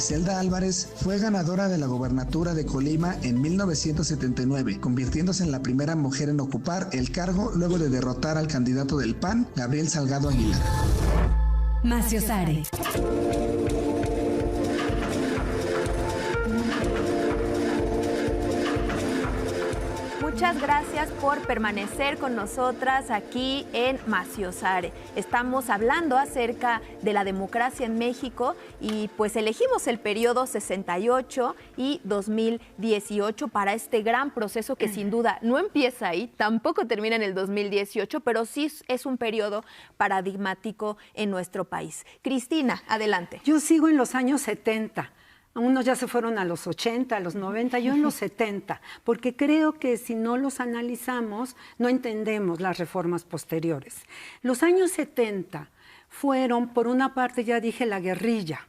Griselda Álvarez fue ganadora de la gobernatura de Colima en 1979, convirtiéndose en la primera mujer en ocupar el cargo luego de derrotar al candidato del PAN, Gabriel Salgado Aguilar. Maciosare. Muchas gracias por permanecer con nosotras aquí en Maciosare. Estamos hablando acerca de la democracia en México y pues elegimos el periodo 68 y 2018 para este gran proceso que sin duda no empieza ahí, tampoco termina en el 2018, pero sí es un periodo paradigmático en nuestro país. Cristina, adelante. Yo sigo en los años 70. Unos ya se fueron a los 80, a los 90, yo en los 70, porque creo que si no los analizamos, no entendemos las reformas posteriores. Los años 70 fueron, por una parte, ya dije, la guerrilla,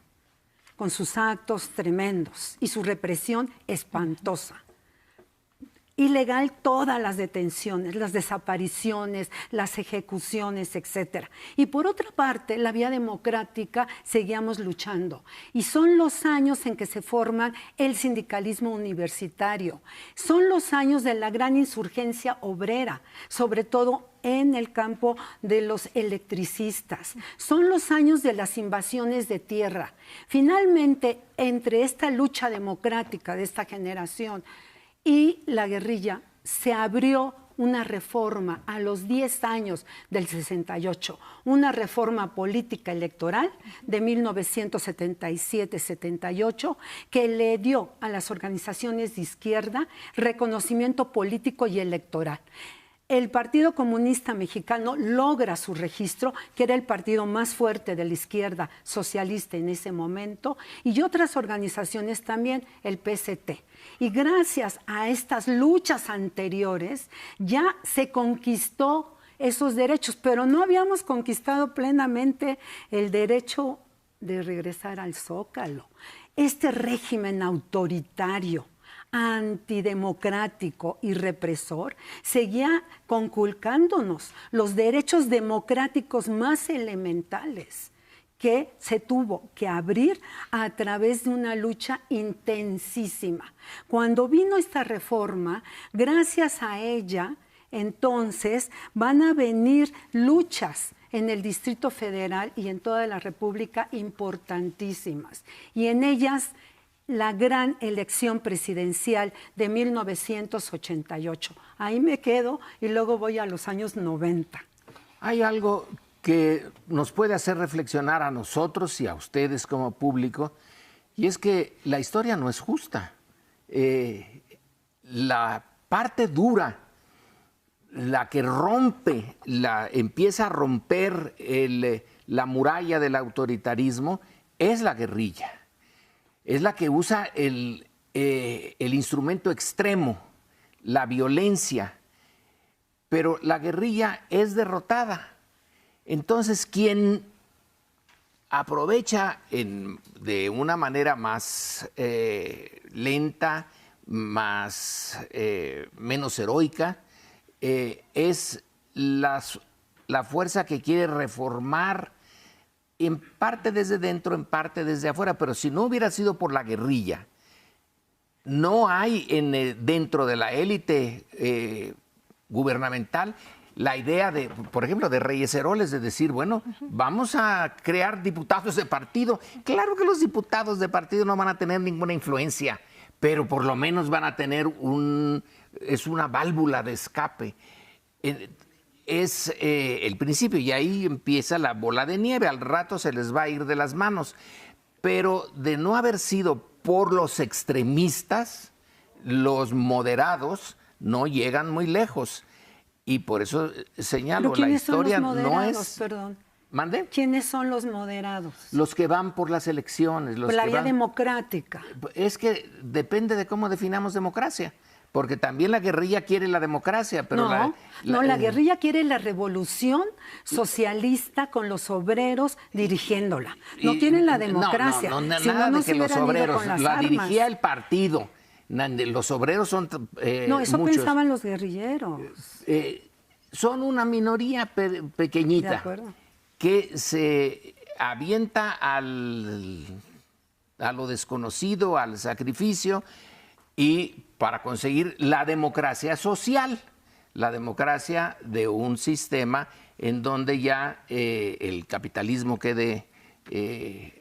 con sus actos tremendos y su represión espantosa. Ilegal todas las detenciones, las desapariciones, las ejecuciones, etcétera. Y por otra parte, la vía democrática seguíamos luchando. Y son los años en que se forman el sindicalismo universitario. Son los años de la gran insurgencia obrera, sobre todo en el campo de los electricistas. Son los años de las invasiones de tierra. Finalmente, entre esta lucha democrática de esta generación y la guerrilla, se abrió una reforma a los 10 años del 68, una reforma política electoral de 1977-78 que le dio a las organizaciones de izquierda reconocimiento político y electoral. El Partido Comunista Mexicano logra su registro, que era el partido más fuerte de la izquierda socialista en ese momento, y otras organizaciones también, el PST. Y gracias a estas luchas anteriores ya se conquistó esos derechos, pero no habíamos conquistado plenamente el derecho de regresar al Zócalo. Este régimen autoritario, antidemocrático y represor, seguía conculcándonos los derechos democráticos más elementales que se tuvo que abrir a través de una lucha intensísima. Cuando vino esta reforma, gracias a ella, entonces van a venir luchas en el Distrito Federal y en toda la República importantísimas. Y en ellas, la gran elección presidencial de 1988. Ahí me quedo y luego voy a los años 90. Hay algo que nos puede hacer reflexionar a nosotros y a ustedes como público, y es que la historia no es justa. La parte dura, la que empieza a romper la muralla del autoritarismo, es la guerrilla. Es la que usa el instrumento extremo, la violencia, pero la guerrilla es derrotada. Entonces, quien aprovecha de una manera más lenta, menos heroica, es la fuerza que quiere reformar, en parte desde dentro, en parte desde afuera, pero si no hubiera sido por la guerrilla, no hay dentro de la élite gubernamental la idea de, por ejemplo, de Reyes Heroles, de decir, bueno, vamos a crear diputados de partido. Claro que los diputados de partido no van a tener ninguna influencia, pero por lo menos van a tener es una válvula de escape. Es el principio, y ahí empieza la bola de nieve. Al rato se les va a ir de las manos. Pero de no haber sido por los extremistas, los moderados no llegan muy lejos. Y por eso señalo, la historia no es... Perdón. ¿Mande? ¿Quiénes son los moderados? Los que van por las elecciones. Por la vía democrática. Es que depende de cómo definamos democracia. Porque también la guerrilla quiere la democracia, pero la guerrilla quiere la revolución socialista con los obreros dirigiéndola. No quieren la democracia. Nada de que los obreros, la dirigía el partido. Los obreros son eso muchos. pensaban los guerrilleros. Son una minoría pequeñita que se avienta al a lo desconocido, al sacrificio, y para conseguir la democracia social, la democracia de un sistema en donde ya el capitalismo quede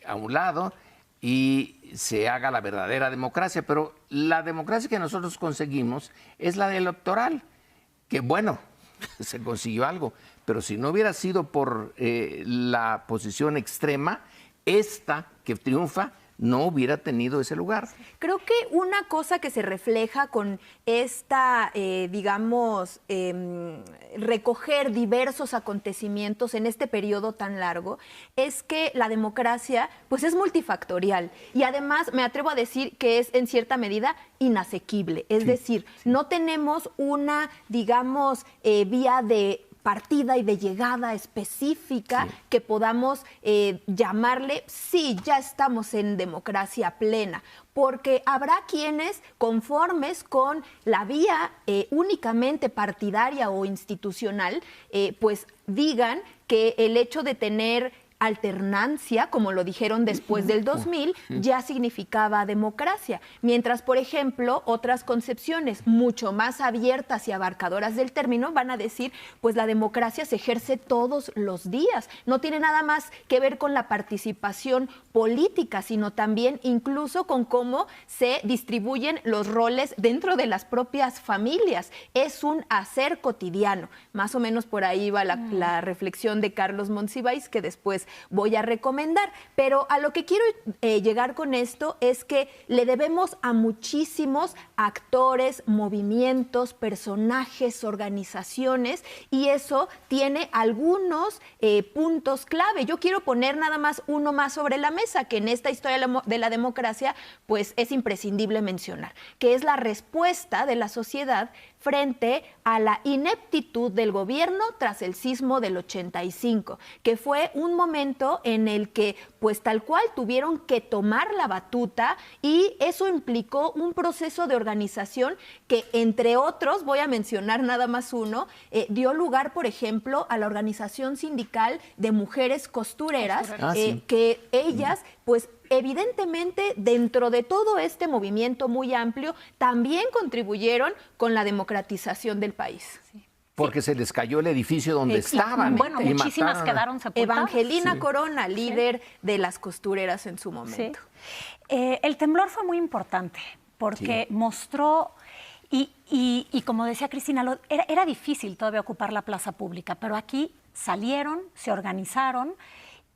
a un lado y se haga la verdadera democracia. Pero la democracia que nosotros conseguimos es la electoral, que bueno, se consiguió algo, pero si no hubiera sido por la posición extrema, esta que triunfa no hubiera tenido ese lugar. Creo que una cosa que se refleja con esta, recoger diversos acontecimientos en este periodo tan largo, es que la democracia pues es multifactorial y además me atrevo a decir que es en cierta medida inasequible. Es decir, no tenemos una, vía de partida y de llegada específica que podamos llamarle, sí, ya estamos en democracia plena, porque habrá quienes, conformes con la vía únicamente partidaria o institucional, pues digan que el hecho de tener alternancia, como lo dijeron después del 2000, ya significaba democracia. Mientras, por ejemplo, otras concepciones mucho más abiertas y abarcadoras del término van a decir, pues la democracia se ejerce todos los días. No tiene nada más que ver con la participación política, sino también incluso con cómo se distribuyen los roles dentro de las propias familias. Es un hacer cotidiano. Más o menos por ahí va la reflexión de Carlos Monsiváis, que después voy a recomendar, pero a lo que quiero llegar con esto es que le debemos a muchísimos actores, movimientos, personajes, organizaciones, y eso tiene algunos puntos clave. Yo quiero poner nada más uno más sobre la mesa, que en esta historia de la democracia pues es imprescindible mencionar, que es la respuesta de la sociedad frente a la ineptitud del gobierno tras el sismo del 85, que fue un momento en el que, pues tal cual, tuvieron que tomar la batuta, y eso implicó un proceso de organización que, entre otros, voy a mencionar nada más uno, dio lugar, por ejemplo, a la organización sindical de mujeres costureras, que ellas, pues, evidentemente, dentro de todo este movimiento muy amplio, también contribuyeron con la democratización del país. Porque se les cayó el edificio donde estaban. Bueno, muchísimas quedaron sepultadas. Evangelina Corona, líder de las costureras en su momento. El temblor fue muy importante porque mostró, y como decía Cristina, era difícil todavía ocupar la plaza pública, pero aquí salieron, se organizaron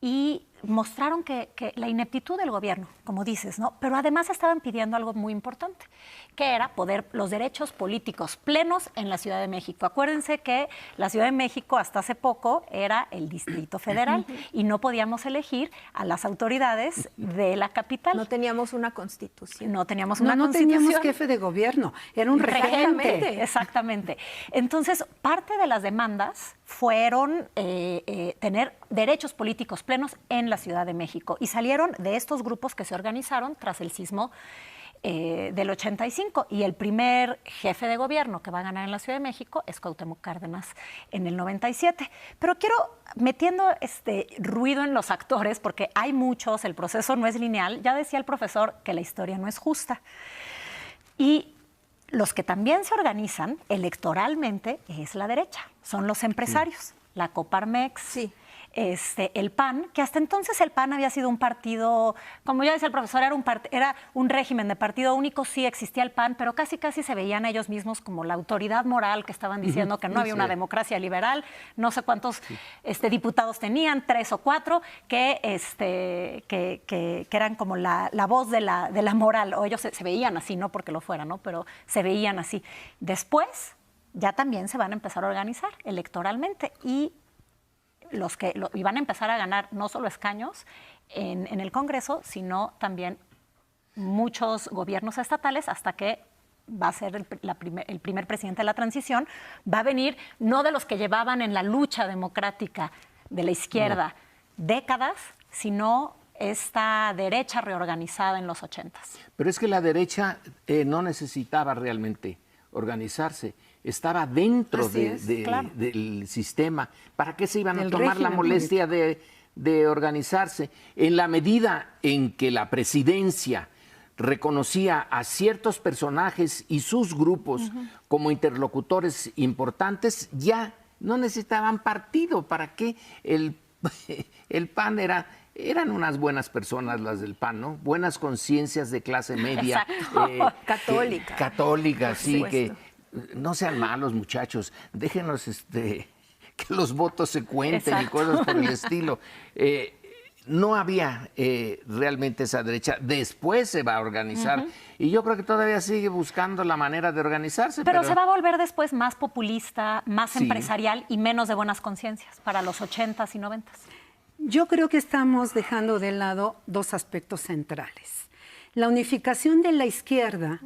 y mostraron que la ineptitud del gobierno, como dices, ¿no? Pero además estaban pidiendo algo muy importante, que era los derechos políticos plenos en la Ciudad de México. Acuérdense que la Ciudad de México hasta hace poco era el Distrito Federal y no podíamos elegir a las autoridades de la capital. No teníamos una constitución. No teníamos una constitución. No teníamos jefe de gobierno, era un regente. Exactamente. Entonces, parte de las demandas fueron tener derechos políticos plenos en la Ciudad de México, y salieron de estos grupos que se organizaron tras el sismo del 85, y el primer jefe de gobierno que va a ganar en la Ciudad de México es Cuauhtémoc Cárdenas en el 97. Pero quiero, metiendo ruido en los actores, porque hay muchos, el proceso no es lineal. Ya decía el profesor que la historia no es justa. Y los que también se organizan electoralmente es la derecha, son los empresarios, la Coparmex, el PAN, que hasta entonces el PAN había sido un partido, como ya decía el profesor, era un régimen de partido único. Sí existía el PAN, pero casi se veían a ellos mismos como la autoridad moral, que estaban diciendo que no había una democracia liberal. No sé cuántos diputados tenían, 3 o 4, que eran como la voz de la moral, o ellos se veían así, no porque lo fueran, ¿no? Pero se veían así. Después ya también se van a empezar a organizar electoralmente, y los que iban a empezar a ganar no solo escaños en el Congreso, sino también muchos gobiernos estatales, hasta que va a ser el primer presidente de la transición. Va a venir no de los que llevaban en la lucha democrática de la izquierda décadas, sino esta derecha reorganizada en los 80s. Pero es que la derecha no necesitaba realmente organizarse, estaba dentro del sistema. ¿Para qué se iban a tomar la molestia de de organizarse. En la medida en que la presidencia reconocía a ciertos personajes y sus grupos como interlocutores importantes, ya no necesitaban partido. ¿Para qué? El PAN eran unas buenas personas las del PAN, ¿no? Buenas conciencias de clase media. Católica. Católicas, sí, que no sean malos, muchachos. Déjenos que los votos se cuenten y cosas por el estilo. No había realmente esa derecha. Después se va a organizar. Y yo creo que todavía sigue buscando la manera de organizarse. Pero se va a volver después más populista, más empresarial y menos de buenas conciencias para los 80s y 90s. Yo creo que estamos dejando de lado dos aspectos centrales. La unificación de la izquierda,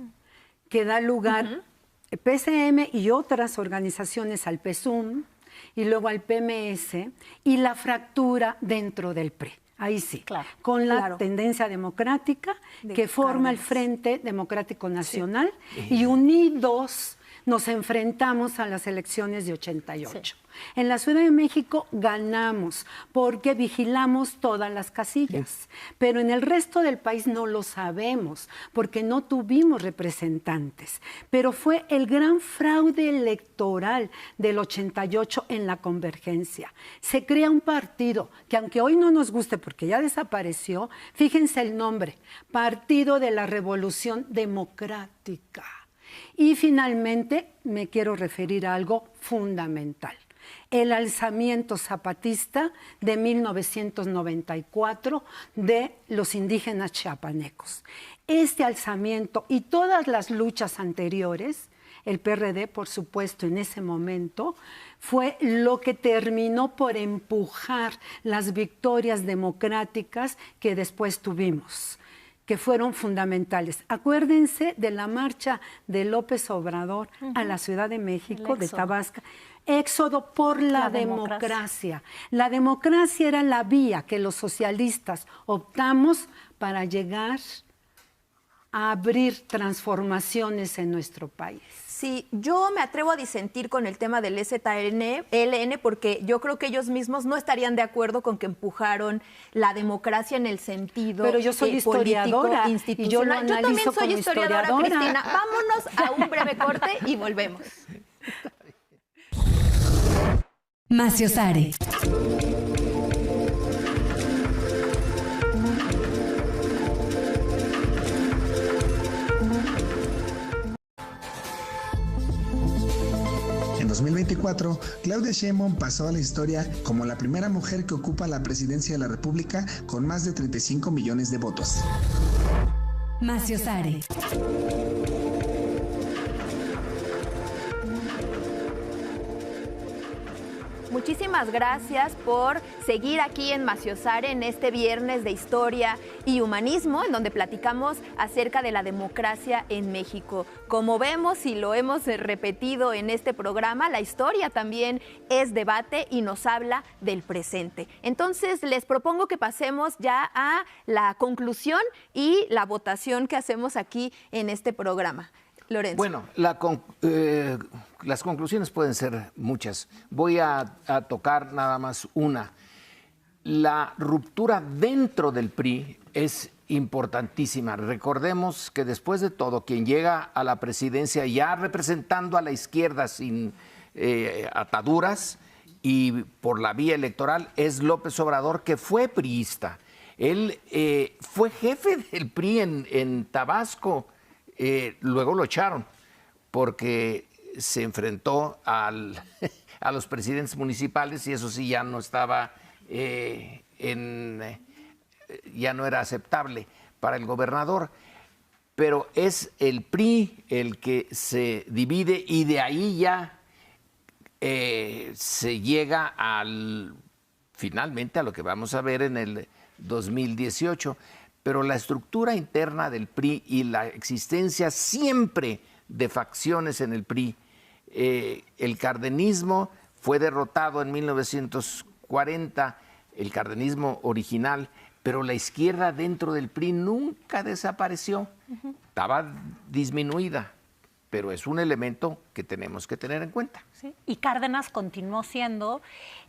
que da lugar PSM y otras organizaciones al PSUM y luego al PMS, y la fractura dentro del PRI. Ahí sí, con la tendencia democrática que forma el Frente Democrático Nacional y unidos nos enfrentamos a las elecciones de 88. En la Ciudad de México ganamos porque vigilamos todas las casillas, pero en el resto del país no lo sabemos porque no tuvimos representantes. Pero fue el gran fraude electoral del 88 en la Convergencia. Se crea un partido que, aunque hoy no nos guste porque ya desapareció, fíjense el nombre, Partido de la Revolución Democrática. Y finalmente me quiero referir a algo fundamental. El alzamiento zapatista de 1994 de los indígenas chiapanecos. Este alzamiento y todas las luchas anteriores, el PRD, por supuesto, en ese momento, fue lo que terminó por empujar las victorias democráticas que después tuvimos, que fueron fundamentales. Acuérdense de la marcha de López Obrador a la Ciudad de México, de Tabasco. Éxodo por la democracia. La democracia era la vía que los socialistas optamos para llegar a abrir transformaciones en nuestro país. Sí, yo me atrevo a disentir con el tema del EZLN porque yo creo que ellos mismos no estarían de acuerdo con que empujaron la democracia en el sentido Pero yo soy historiadora institucional. Y yo lo analizo. Yo también soy como historiadora, Cristina. Vámonos a un breve corte y volvemos. Maciosare. En 2024, Claudia Sheinbaum pasó a la historia como la primera mujer que ocupa la presidencia de la República con más de 35 millones de votos. Maciosare. Muchísimas gracias por seguir aquí en Maciosare en este viernes de historia y humanismo, en donde platicamos acerca de la democracia en México. Como vemos y lo hemos repetido en este programa, la historia también es debate y nos habla del presente. Entonces, les propongo que pasemos ya a la conclusión y la votación que hacemos aquí en este programa. Lorenzo. Bueno, las conclusiones pueden ser muchas. Voy a tocar nada más una. La ruptura dentro del PRI es importantísima. Recordemos que después de todo, quien llega a la presidencia ya representando a la izquierda sin ataduras y por la vía electoral es López Obrador, que fue priista. Él fue jefe del PRI en Tabasco. Luego lo echaron porque se enfrentó a los presidentes municipales y eso sí ya no estaba ya no era aceptable para el gobernador. Pero es el PRI el que se divide y de ahí ya se llega finalmente a lo que vamos a ver en el 2018. Pero la estructura interna del PRI y la existencia siempre de facciones en el PRI, el cardenismo fue derrotado en 1940, el cardenismo original, pero la izquierda dentro del PRI nunca desapareció, estaba disminuida, pero es un elemento que tenemos que tener en cuenta. Sí. Y Cárdenas continuó siendo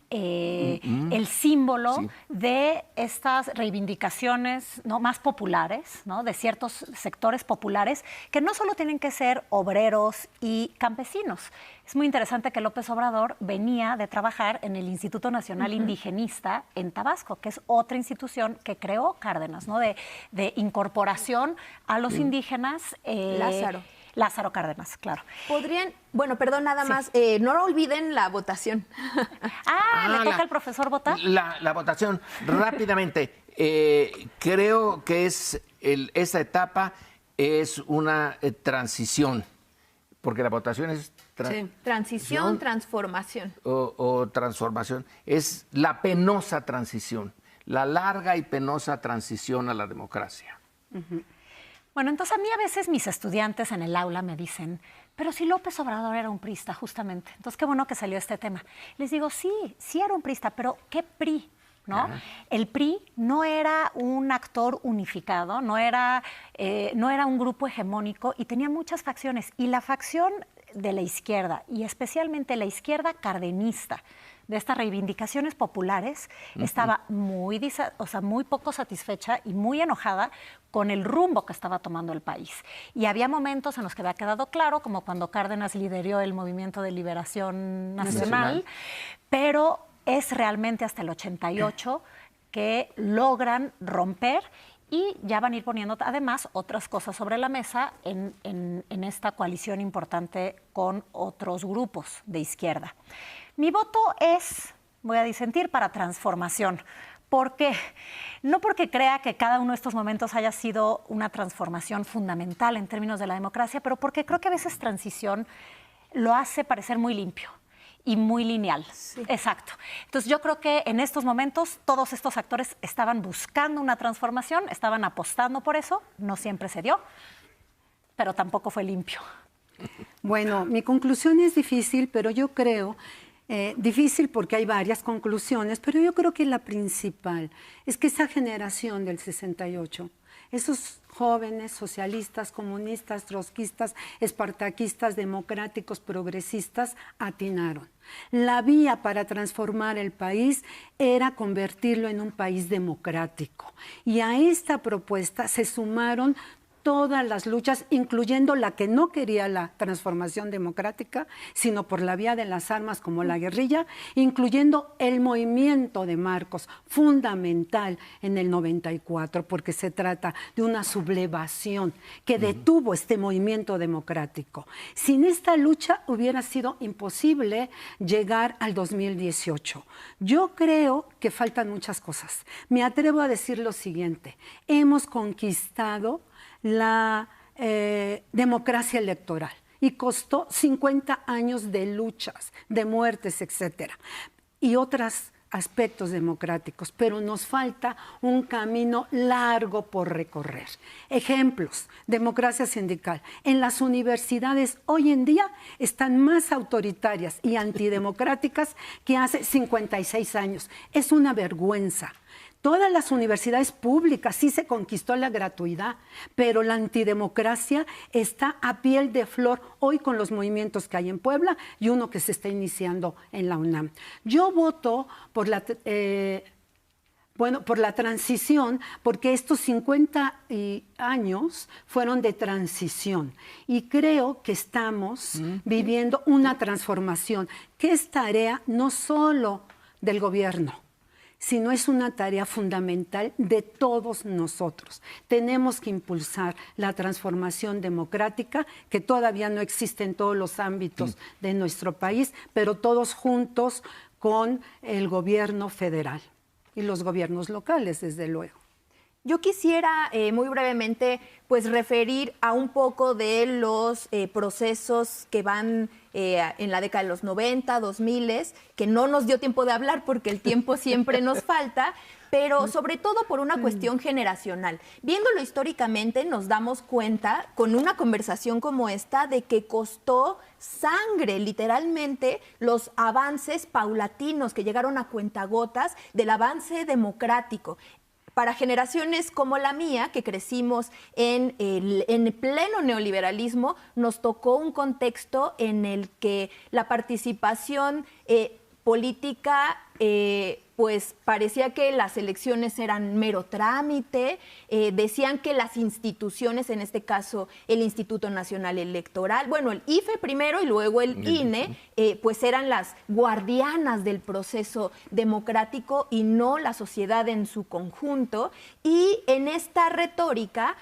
el símbolo de estas reivindicaciones, ¿no?, más populares, ¿no?, de ciertos sectores populares que no solo tienen que ser obreros y campesinos. Es muy interesante que López Obrador venía de trabajar en el Instituto Nacional Indigenista en Tabasco, que es otra institución que creó Cárdenas, ¿no?, de incorporación a los indígenas. Lázaro Cárdenas, claro. Podrían, bueno, perdón, nada más, no olviden la votación. ¿Le toca al profesor votar? La votación, rápidamente. Creo que esta etapa es una transición, porque la votación es transición, transformación. O transformación. Es la penosa transición, la larga y penosa transición a la democracia. Bueno, entonces a mí a veces mis estudiantes en el aula me dicen, pero si López Obrador era un priista, justamente. Entonces, qué bueno que salió este tema. Les digo, sí era un priista, pero ¿qué PRI? ¿No? El PRI no era un actor unificado, no era un grupo hegemónico y tenía muchas facciones. Y la facción de la izquierda, y especialmente la izquierda cardenista, de estas reivindicaciones populares, estaba muy poco satisfecha y muy enojada con el rumbo que estaba tomando el país. Y había momentos en los que había quedado claro, como cuando Cárdenas lideró el Movimiento de Liberación Nacional, pero es realmente hasta el 88 que logran romper y ya van a ir poniendo además otras cosas sobre la mesa en esta coalición importante con otros grupos de izquierda. Mi voto es, voy a disentir, para transformación. ¿Por qué? No porque crea que cada uno de estos momentos haya sido una transformación fundamental en términos de la democracia, pero porque creo que a veces transición lo hace parecer muy limpio y muy lineal. Sí. Exacto. Entonces yo creo que en estos momentos todos estos actores estaban buscando una transformación, estaban apostando por eso, no siempre se dio, pero tampoco fue limpio. Bueno, mi conclusión es difícil, pero yo creo... difícil porque hay varias conclusiones, pero yo creo que la principal es que esa generación del 68, esos jóvenes socialistas, comunistas, trotskistas, espartaquistas, democráticos, progresistas, atinaron. La vía para transformar el país era convertirlo en un país democrático. Y a esta propuesta se sumaron todas las luchas, incluyendo la que no quería la transformación democrática, sino por la vía de las armas como la guerrilla, incluyendo el movimiento de Marcos, fundamental en el 94, porque se trata de una sublevación que detuvo este movimiento democrático. Sin esta lucha hubiera sido imposible llegar al 2018. Yo creo que faltan muchas cosas. Me atrevo a decir lo siguiente: hemos conquistado la democracia electoral y costó 50 años de luchas, de muertes, etcétera, y otros aspectos democráticos, pero nos falta un camino largo por recorrer. Ejemplos: democracia sindical. En las universidades hoy en día están más autoritarias y antidemocráticas que hace 56 años. Es una vergüenza. Todas las universidades públicas sí se conquistó la gratuidad, pero la antidemocracia está a piel de flor hoy con los movimientos que hay en Puebla y uno que se está iniciando en la UNAM. Yo voto por la transición, porque estos 50 años fueron de transición y creo que estamos viviendo una transformación que es tarea no solo del gobierno, sino es una tarea fundamental de todos nosotros. Tenemos que impulsar la transformación democrática, que todavía no existe en todos los ámbitos de nuestro país, pero todos juntos con el gobierno federal y los gobiernos locales, desde luego. Yo quisiera muy brevemente pues referir a un poco de los procesos que van en la década de los 90, 2000, que no nos dio tiempo de hablar porque el tiempo siempre nos falta, pero sobre todo por una cuestión generacional. Viéndolo históricamente nos damos cuenta, con una conversación como esta, de que costó sangre, literalmente, los avances paulatinos que llegaron a cuentagotas del avance democrático. Para generaciones como la mía, que crecimos en pleno neoliberalismo, nos tocó un contexto en el que la participación política pues parecía que las elecciones eran mero trámite, decían que las instituciones, en este caso el Instituto Nacional Electoral, bueno, el IFE primero y luego el INE, pues eran las guardianas del proceso democrático y no la sociedad en su conjunto. Y en esta retórica,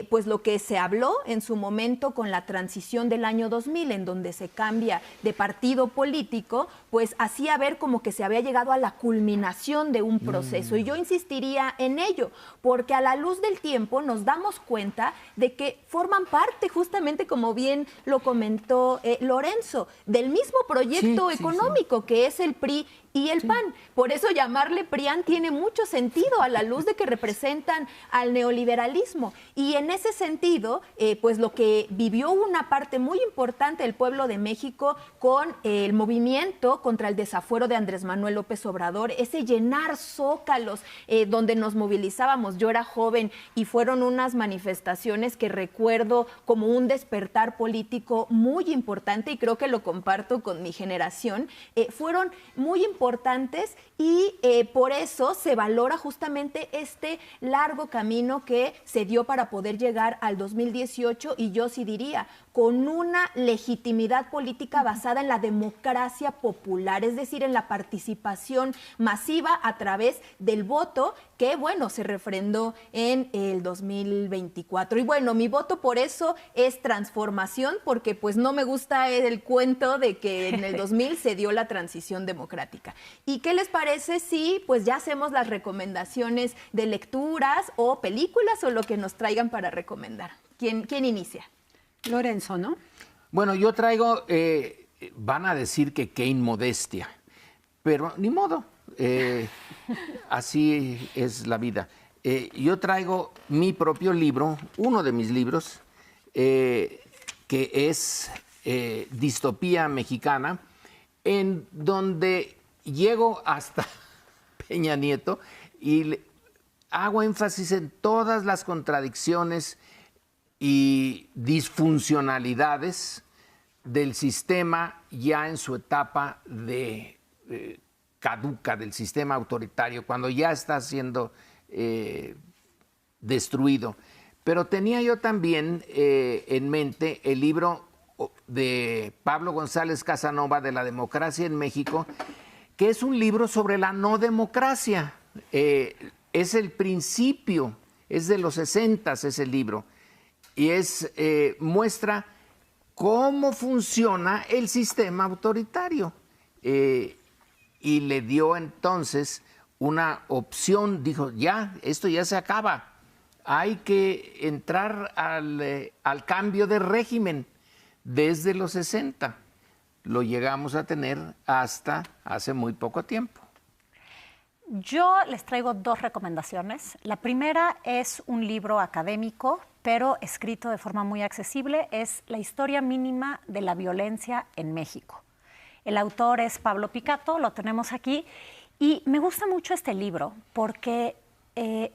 pues lo que se habló en su momento con la transición del año 2000, en donde se cambia de partido político, pues hacía ver como que se había llegado a la culminación de un proceso. Y yo insistiría en ello, porque a la luz del tiempo nos damos cuenta de que forman parte, justamente como bien lo comentó Lorenzo, del mismo proyecto económico que es el PRI y el PAN. Por eso llamarle PRIAN tiene mucho sentido a la luz de que representan al neoliberalismo. Y en ese sentido, pues lo que vivió una parte muy importante del pueblo de México con el movimiento contra el desafuero de Andrés Manuel López Obrador, ese llenar zócalos donde nos movilizábamos. Yo era joven y fueron unas manifestaciones que recuerdo como un despertar político muy importante, y creo que lo comparto con mi generación. Fueron muy importantes y por eso se valora justamente este largo camino que se dio para poder llegar al 2018, y yo sí diría, con una legitimidad política basada en la democracia popular, es decir, en la participación masiva a través del voto que, bueno, se refrendó en el 2024. Y bueno, mi voto por eso es transformación, porque pues no me gusta el cuento de que en el 2000 se dio la transición democrática. ¿Y qué les parece si pues ya hacemos las recomendaciones de lecturas o películas o lo que nos traigan para recomendar? ¿Quién inicia? Lorenzo, ¿no? Bueno, yo traigo, van a decir que qué inmodestia, pero ni modo, así es la vida. Yo traigo mi propio libro, uno de mis libros, que es Distopía Mexicana, en donde llego hasta Peña Nieto y hago énfasis en todas las contradicciones y disfuncionalidades del sistema ya en su etapa de caduca, del sistema autoritario, cuando ya está siendo destruido. Pero tenía yo también en mente el libro de Pablo González Casanova, de la democracia en México, que es un libro sobre la no democracia. Es el principio, es de los 60s ese libro, y muestra cómo funciona el sistema autoritario. Y le dio entonces una opción, dijo, ya, esto ya se acaba, hay que entrar al cambio de régimen desde los 60. Lo llegamos a tener hasta hace muy poco tiempo. Yo les traigo dos recomendaciones. La primera es un libro académico, pero escrito de forma muy accesible. Es La historia mínima de la violencia en México. El autor es Pablo Picato, lo tenemos aquí. Y me gusta mucho este libro porque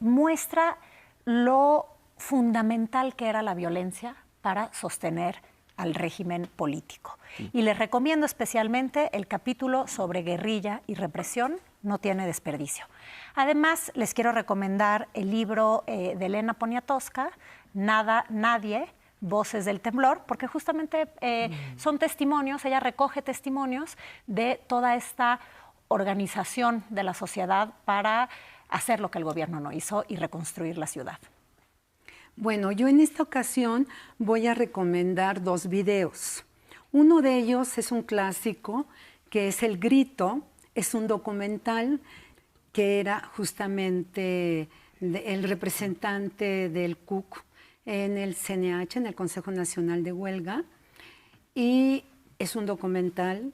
muestra lo fundamental que era la violencia para sostener al régimen político. Y les recomiendo especialmente el capítulo sobre guerrilla y represión, no tiene desperdicio. Además, les quiero recomendar el libro de Elena Poniatowska, Nada, Nadie, Voces del Temblor, porque justamente son testimonios, ella recoge testimonios de toda esta organización de la sociedad para hacer lo que el gobierno no hizo y reconstruir la ciudad. Bueno, yo en esta ocasión voy a recomendar dos videos. Uno de ellos es un clásico, que es El Grito, es un documental que era justamente el representante del CUC en el CNH, en el Consejo Nacional de Huelga, y es un documental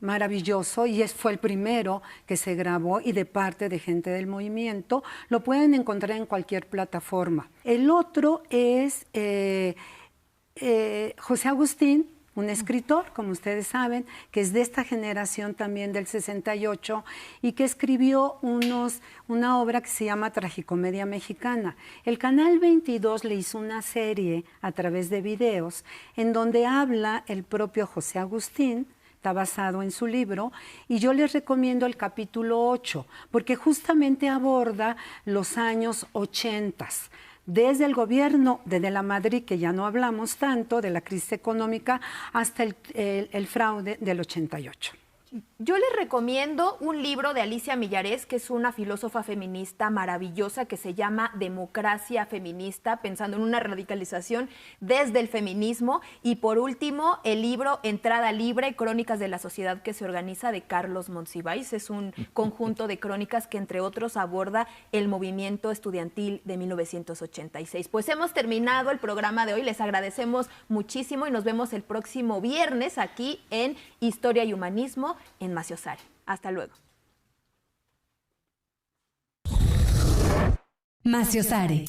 maravilloso, y fue el primero que se grabó y de parte de gente del movimiento. Lo pueden encontrar en cualquier plataforma. El otro es José Agustín, un escritor, como ustedes saben, que es de esta generación también del 68 y que escribió una obra que se llama Tragicomedia Mexicana. El Canal 22 le hizo una serie a través de videos en donde habla el propio José Agustín, está basado en su libro, y yo les recomiendo el capítulo 8, porque justamente aborda los años 80, desde el gobierno de la Madrid, que ya no hablamos tanto, de la crisis económica, hasta el fraude del 88. Yo les recomiendo un libro de Alicia Millares, que es una filósofa feminista maravillosa, que se llama Democracia Feminista, pensando en una radicalización desde el feminismo. Y por último, el libro Entrada Libre, Crónicas de la Sociedad que se Organiza, de Carlos Monsiváis. Es un conjunto de crónicas que, entre otros, aborda el movimiento estudiantil de 1986. Pues hemos terminado el programa de hoy. Les agradecemos muchísimo y nos vemos el próximo viernes aquí en Historia y Humanismo en Maciosare. Hasta luego. Maciosare.